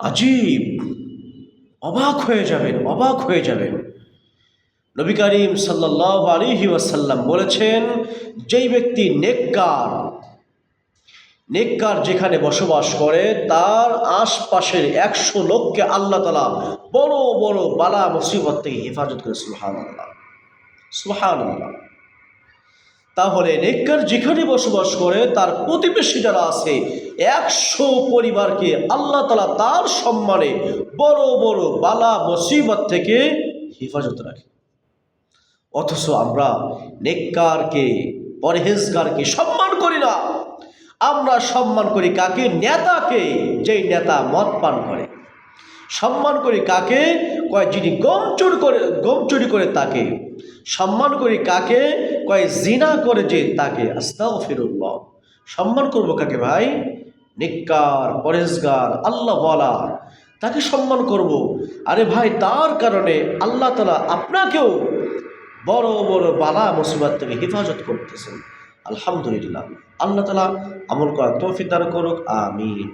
আজীব, অবাক হয়ে যাবেন, অবাক হয়ে যাবেন। নবী করিম সাল্লাল্লাহু আলাইহি ওয়াসাল্লাম বলেছেন, যেই ব্যক্তি নেককার যেখানে বসবাস করে তার আশপাশের 100 লোককে আল্লাহ তাআলা বড় বড় বালা মুসিবত থেকে হেফাজত করে। সুবহানাল্লাহ, সুবহানাল্লাহ। তাহলে নেককার যেখানে বসবাস করে তার প্রতিবেশী যারা আছে 100 পরিবারকে আল্লাহ তাআলা তার সম্মানে বড় বড় বালা মুসিবত থেকে হেফাজত রাখে। অথচ আমরা নেককারকে, পরহেজগারকে সম্মান করি না। আমরা সম্মান করি কাকে? নেতাকে, যেই নেতা মদ পান করে। সম্মান করি কাকে? কয় যিনি গম চুরি করে তাকে। সম্মান করি কাকে? কয় জিনা করে যে তাকে। আস্তাগফিরুল্লাহ। সম্মান করব কাকে ভাই? নেককার, পরহেজগার, আল্লাহ ওয়ালা, তাকে সম্মান করব। আরে ভাই, তার কারণে আল্লাহ তাআলা আপনাকেও বড় বড় বালা মুসিবত থেকে হেফাজত করতেছেন। আলহামদুলিল্লাহ। আল্লাহ তাআলা আমল করার তৌফিক দান করুক। আমিন।